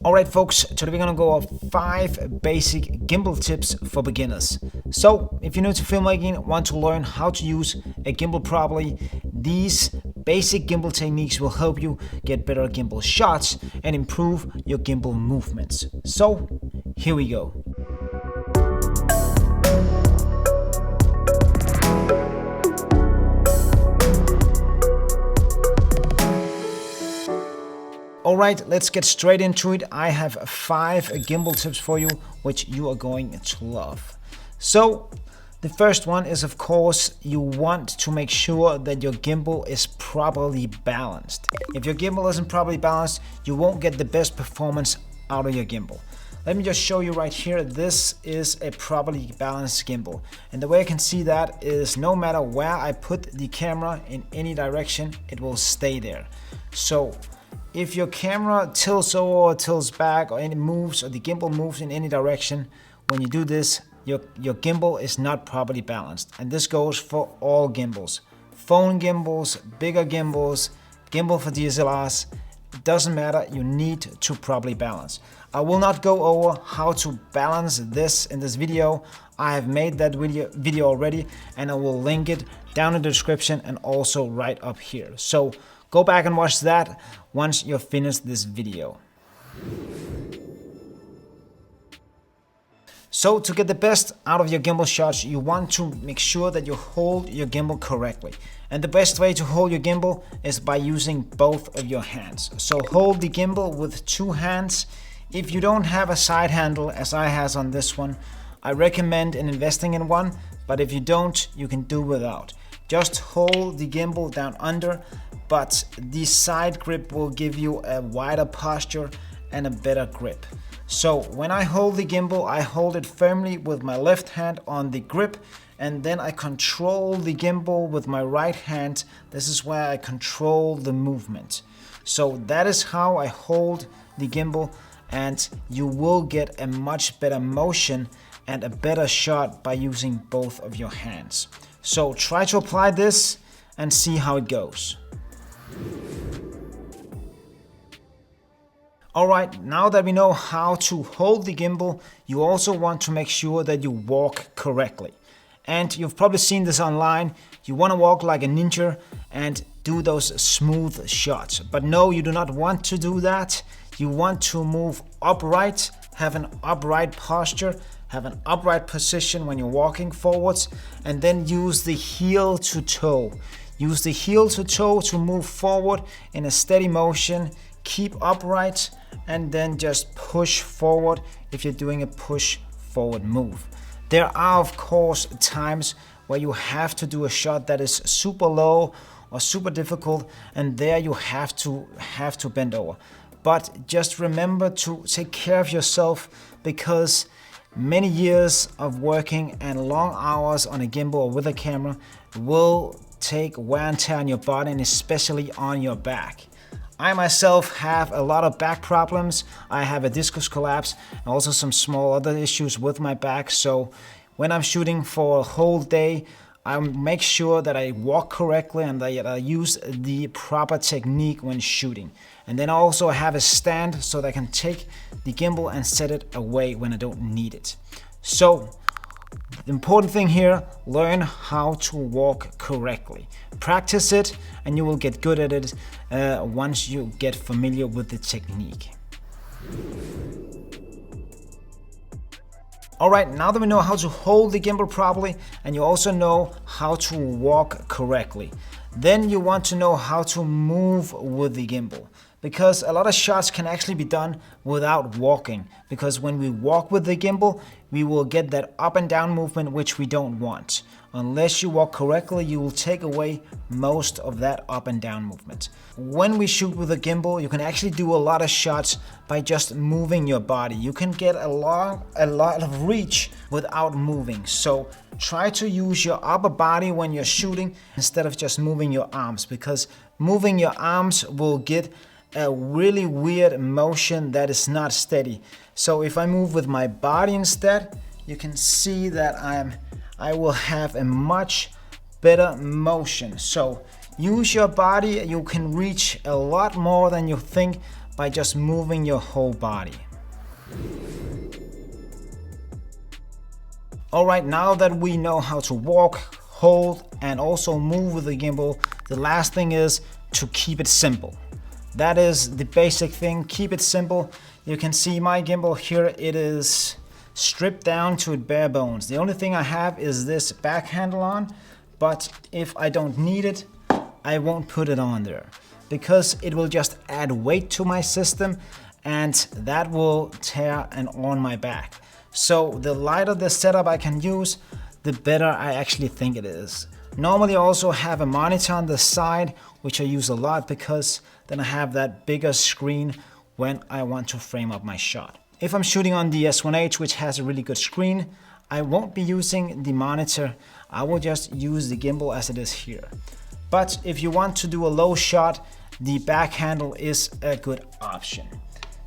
Alright folks, today we're gonna go over 5 basic gimbal tips for beginners. So, if you're new to filmmaking, want to learn how to use a gimbal properly, these basic gimbal techniques will help you get better gimbal shots and improve your gimbal movements. So, here we go. Alright, let's get straight into it. I have 5 gimbal tips for you, which you are going to love. So, the first one is, of course, you want to make sure that your gimbal is properly balanced. If your gimbal isn't properly balanced, you won't get the best performance out of your gimbal. Let me just show you right here. This is a properly balanced gimbal. And the way I can see that is no matter where I put the camera in any direction, it will stay there. So, if your camera tilts over or tilts back or any moves or the gimbal moves in any direction, when you do this, your gimbal is not properly balanced. And this goes for all gimbals. Phone gimbals, bigger gimbals, gimbal for DSLRs, it doesn't matter, you need to properly balance. I will not go over how to balance this in this video. I have made that video already and I will link it down in the description and also right up here. So go back and watch that once you've finished this video. So to get the best out of your gimbal shots, you want to make sure that you hold your gimbal correctly. And the best way to hold your gimbal is by using both of your hands. So hold the gimbal with 2 hands. If you don't have a side handle, as I has on this one, I recommend investing in one, but if you don't, you can do without. Just hold the gimbal down under, but the side grip will give you a wider posture and a better grip. So when I hold the gimbal, I hold it firmly with my left hand on the grip, and then I control the gimbal with my right hand. This is where I control the movement. So that is how I hold the gimbal, and you will get a much better motion and a better shot by using both of your hands. So try to apply this and see how it goes. Alright, now that we know how to hold the gimbal, you also want to make sure that you walk correctly. And you've probably seen this online. You want to walk like a ninja and do those smooth shots. But no, you do not want to do that. You want to move upright, have an upright posture, have an upright position when you're walking forwards, and then use the heel to toe. Use the heel to toe to move forward in a steady motion, keep upright, and then just push forward if you're doing a push forward move. There are, of course, times where you have to do a shot that is super low or super difficult, and there you have to bend over. But just remember to take care of yourself, because many years of working and long hours on a gimbal or with a camera will take wear and tear on your body, and especially on your back. I myself have a lot of back problems. I have a discus collapse and also some small other issues with my back. So when I'm shooting for a whole day, I make sure that I walk correctly and that I use the proper technique when shooting. And then I also have a stand so that I can take the gimbal and set it away when I don't need it. So the important thing here, learn how to walk correctly. Practice it and you will get good at it once you get familiar with the technique. Alright, now that we know how to hold the gimbal properly and you also know how to walk correctly, then you want to know how to move with the gimbal. Because a lot of shots can actually be done without walking. Because when we walk with the gimbal, we will get that up and down movement, which we don't want. Unless you walk correctly, you will take away most of that up and down movement. When we shoot with a gimbal, you can actually do a lot of shots by just moving your body. You can get a lot of reach without moving. So try to use your upper body when you're shooting instead of just moving your arms, because moving your arms will get a really weird motion that is not steady. So if I move with my body instead, you can see that I will have a much better motion. So use your body, you can reach a lot more than you think by just moving your whole body. Alright, now that we know how to walk, hold, and also move with the gimbal, the last thing is to keep it simple. That is the basic thing, keep it simple. You can see my gimbal here, it is stripped down to bare bones. The only thing I have is this back handle on, but if I don't need it, I won't put it on there because it will just add weight to my system and that will tear and on my back. So the lighter the setup I can use, the better I actually think it is. Normally I also have a monitor on the side, which I use a lot because then I have that bigger screen when I want to frame up my shot. If I'm shooting on the S1H, which has a really good screen, I won't be using the monitor. I will just use the gimbal as it is here. But if you want to do a low shot, the back handle is a good option.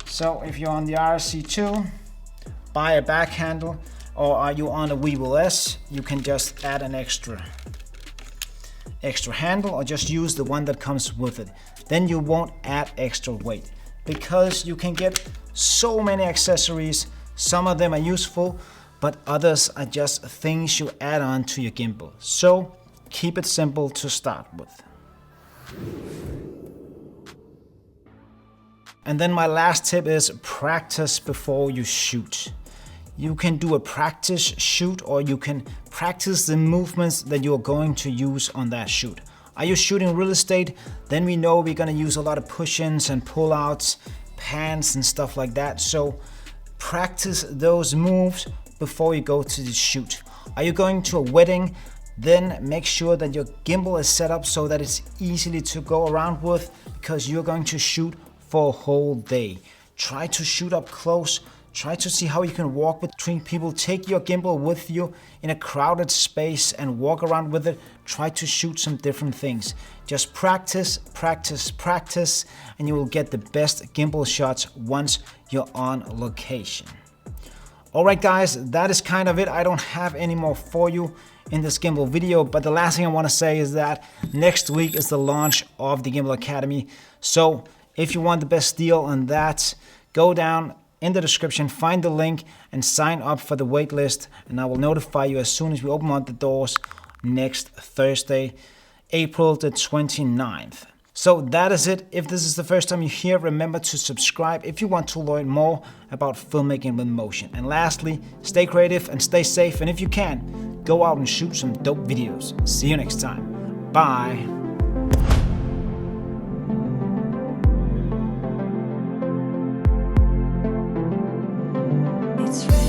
So if you're on the RC2, buy a back handle, or are you on a Gimbal S, you can just add an extra handle or just use the one that comes with it. Then you won't add extra weight because you can get so many accessories. Some of them are useful, but others are just things you add on to your gimbal. So keep it simple to start with. And then my last tip is practice before you shoot. You can do a practice shoot or you can practice the movements that you're going to use on that shoot. Are you shooting real estate? Then we know we're gonna use a lot of push-ins and pull-outs, pans and stuff like that. So practice those moves before you go to the shoot. Are you going to a wedding? Then make sure that your gimbal is set up so that it's easily to go around with because you're going to shoot for a whole day. Try to shoot up close. Try to see how you can walk between people. Take your gimbal with you in a crowded space and walk around with it. Try to shoot some different things. Just practice, practice, practice, and you will get the best gimbal shots once you're on location. Alright guys, that is kind of it. I don't have any more for you in this gimbal video, but the last thing I want to say is that next week is the launch of the Gimbal Academy. So if you want the best deal on that, go down in the description, find the link and sign up for the wait list, and I will notify you as soon as we open up the doors next Thursday, April the 29th. So that is it. If this is the first time you're here, remember to subscribe if you want to learn more about filmmaking with motion. And lastly, stay creative and stay safe, and if you can, go out and shoot some dope videos. See you next time. Bye. It's